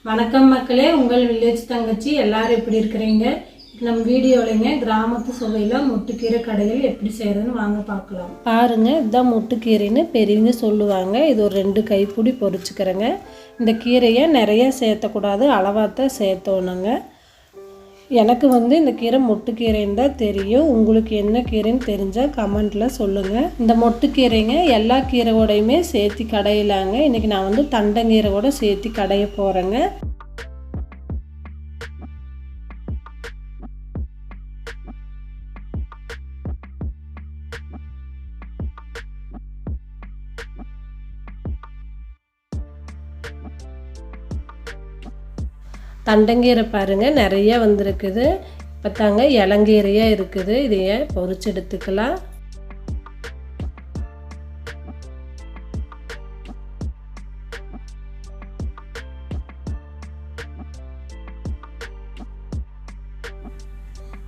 வணக்கம் மக்களே, உங்கள் வில்லேஜ் தங்கச்சி. எல்லாரும் எப்படி இருக்கிறீங்க? நம்ம வீடியோலைங்க கிராமத்து சுவையில் மொட்டுக்கீரை கடையில் எப்படி செய்கிறதுன்னு வாங்க பார்க்கலாம். பாருங்கள், இதுதான் மொட்டுக்கீரைன்னு பெரியவங்க சொல்லுவாங்க. இது ஒரு 2 கைப்பிடி பொரிச்சுக்கிறேங்க. இந்த கீரையை நிறைய சேர்த்தக்கூடாது, அளவாக சேர்த்தோணுங்க. எனக்கு இந்த கீரை மொட்டுக்கீரைன்னு தான் தெரியும். உங்களுக்கு என்ன கீரைன்னு தெரிஞ்சால் கமெண்ட்டில் சொல்லுங்கள். இந்த மொட்டுக்கீரைங்க எல்லா கீரையோடையுமே சேர்த்து கடையிலாங்க. இன்றைக்கி நான் தண்டங்கீரை கூட சேர்த்து கடைய போகிறேங்க. தண்டங்கீரை பாருங்கள் நிறைய வந்திருக்குது. இப்போ தாங்க இளங்கீரையாக இருக்குது. இதையே பொரிச்சு எடுத்துக்கலாம்.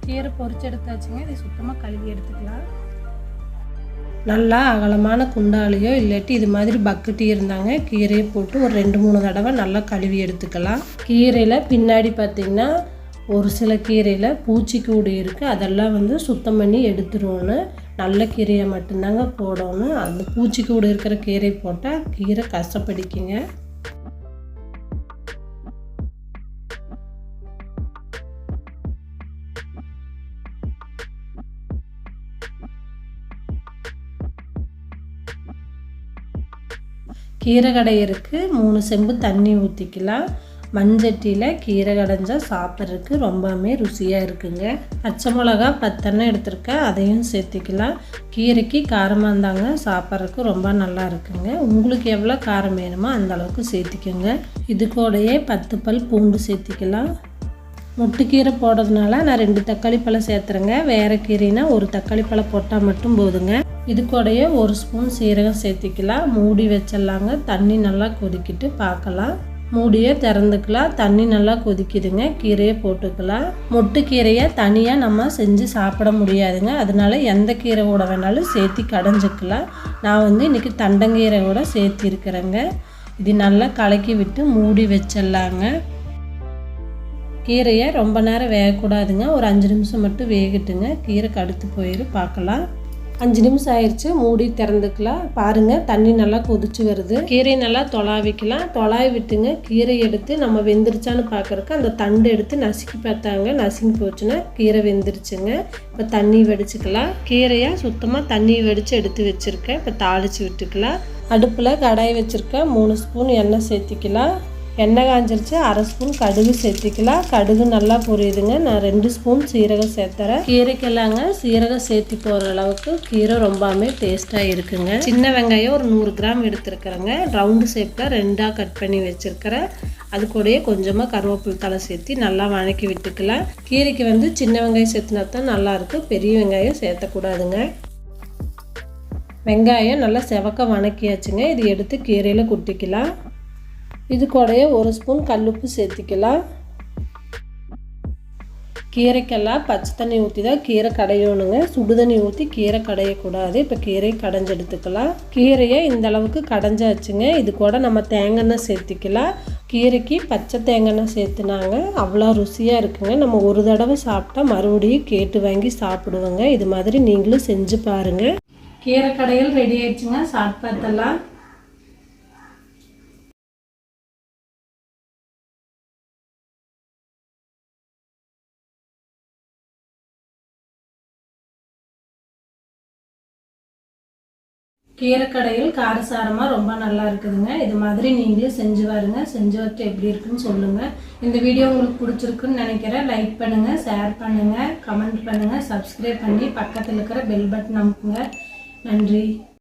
கீரை பொரிச்சு எடுத்தாச்சுங்க. இதை சுத்தமாக கழுவி எடுத்துக்கலாம். நல்லா அகலமான குண்டாலியோ இல்லாட்டி இது மாதிரி பக்கெட்டி இருந்தாங்க கீரையை போட்டு ஒரு 2-3 தடவை நல்லா கழுவி எடுத்துக்கலாம். கீரையில் பின்னாடி பார்த்திங்கன்னா ஒரு சில கீரையில் பூச்சிக்கூடு இருக்குது. அதெல்லாம் சுத்தம் பண்ணி எடுத்துருவோன்னு. நல்ல கீரையை மட்டும்தாங்க போடணும். அந்த பூச்சிக்கூடு இருக்கிற கீரை போட்டால் கீரை கசப்படிக்குங்க. கீரை கடையிறதுக்கு 3 செம்பு தண்ணி ஊற்றிக்கலாம். மண்சட்டியில் கீரை கடைஞ்சால் சாப்பிட்றதுக்கு ரொம்பவுமே ருசியாக இருக்குங்க. பச்சை மிளகா 10 எடுத்துருக்கேன், அதையும் சேர்த்திக்கலாம். கீரைக்கு காரமாக இருந்தாங்க சாப்பிட்றதுக்கு ரொம்ப நல்லா இருக்குங்க. உங்களுக்கு எவ்வளோ காரம் வேணுமோ அந்த அளவுக்கு சேர்த்திக்கோங்க. இது கூடயே 10 பல் பூண்டு சேர்த்திக்கலாம். முட்டுக்கீரை போடுறதுனால நான் 2 தக்காளி பழம் சேர்த்துறேங்க. வேறு கீரைனா 1 தக்காளி பழம் போட்டால் மட்டும் போதுங்க. இது கூடயே 1 ஸ்பூன் சீரகம் சேர்த்திக்கலாம். மூடி வச்சிடலாங்க. தண்ணி நல்லா கொதிக்கிட்டு பார்க்கலாம். மூடியை திறந்துக்கலாம். தண்ணி நல்லா கொதிக்குதுங்க. கீரையை போட்டுக்கலாம். மொட்டுக்கீரையை தனியாக நம்ம செஞ்சு சாப்பிட முடியாதுங்க. அதனால எந்த கீரை கூட வேணாலும் சேர்த்தி கடைஞ்சிக்கலாம். நான் இன்றைக்கி தண்டங்கீரை கூட சேர்த்திருக்கிறேங்க. இது நல்லா கலக்கி விட்டு மூடி வச்சிடலாங்க. கீரையை ரொம்ப நேரம் வேகக்கூடாதுங்க. ஒரு 5 நிமிஷம் மட்டும் வேகட்டுங்க. கீரை கடுத்து போயிடும். பார்க்கலாம். 5 நிமிஷம் ஆயிடுச்சு. மூடி திறந்துக்கலாம். பாருங்கள், தண்ணி நல்லா கொதிச்சு வருது. கீரை நல்லா தொலாவிக்கலாம். தொலாவி விட்டுங்க. கீரை எடுத்து நம்ம வெந்துருச்சான்னு பார்க்குறக்கு அந்த தண்டு எடுத்து நசுக்கி பார்த்தாங்க. நசுங்கி போச்சுன்னா கீரை வெந்துருச்சுங்க. இப்போ தண்ணி வடிச்சுக்கலாம். கீரையை சுத்தமாக தண்ணி வடித்து எடுத்து வச்சுருக்கேன். இப்போ தாளித்து விட்டுக்கலாம். அடுப்பில் கடாய் வச்சுருக்கேன். 3 ஸ்பூன் எண்ணெய் சேர்த்திக்கலாம். எண்ணெய் காஞ்சிருச்சு. 1/2 ஸ்பூன் கடுகு சேர்த்திக்கலாம். கடுகு நல்லா பொரியுதுங்க. நான் 2 ஸ்பூன் சீரகம் சேர்த்துறேன். கீரைக்கெல்லாங்க சீரகம் சேர்த்தி போகிற அளவுக்கு கீரை ரொம்பவுமே டேஸ்ட்டாக இருக்குங்க. சின்ன வெங்காயம் ஒரு 100 கிராம் எடுத்துருக்குறேங்க. ரவுண்டு ஷேப்பில் 2ஆக கட் பண்ணி வச்சுருக்கிறேன். அது கூடயே கொஞ்சமாக கருவேப்பிலை தழை சேர்த்து நல்லா வதக்கி விட்டுக்கலாம். கீரைக்கு சின்ன வெங்காயம் சேர்த்துனா தான் நல்லாயிருக்கு. பெரிய வெங்காயம் சேர்த்தக்கூடாதுங்க. வெங்காயம் நல்லா செவக்க வதக்கியாச்சுங்க. இது எடுத்து கீரையில் கொட்டிக்கலாம். இது கூடயே 1 ஸ்பூன் கல்லுப்பு சேர்த்திக்கலாம். கீரைக்கெல்லாம் பச்சை தண்ணி ஊற்றி தான் கீரை கடையணுங்க. சுடு தண்ணி ஊற்றி கீரை கடையக்கூடாது. இப்போ கீரை கடைஞ்சி எடுத்துக்கலாம். கீரையை இந்த அளவுக்கு கடைஞ்சாச்சுங்க. இது கூட நம்ம தேங்காய் சேர்த்திக்கலாம். கீரைக்கு பச்சை தேங்காய் சேர்த்துனாங்க அவ்வளோ ருசியாக இருக்குங்க. நம்ம ஒரு தடவை சாப்பிட்டா மறுபடியும் கேட்டு வாங்கி சாப்பிடுவோங்க. இது மாதிரி நீங்களும் செஞ்சு பாருங்கள். கீரை கடையில் ரெடி ஆயிடுச்சுங்க. சாப்பிட்டு பார்த்தலாம். கீரை கடையில் காரசாரமாக ரொம்ப நல்லா இருக்குதுங்க. இது மாதிரி நீங்களும் செஞ்சு பாருங்க. செஞ்சு வச்சு எப்படி இருக்குன்னு சொல்லுங்கள். இந்த வீடியோ உங்களுக்கு பிடிச்சிருக்குன்னு நினைக்கிறேன். லைக் பண்ணுங்கள், ஷேர் பண்ணுங்கள், கமெண்ட் பண்ணுங்கள், சப்ஸ்கிரைப் பண்ணி பக்கத்தில் இருக்கிற பெல் பட்டன் அமுக்குங்க. நன்றி.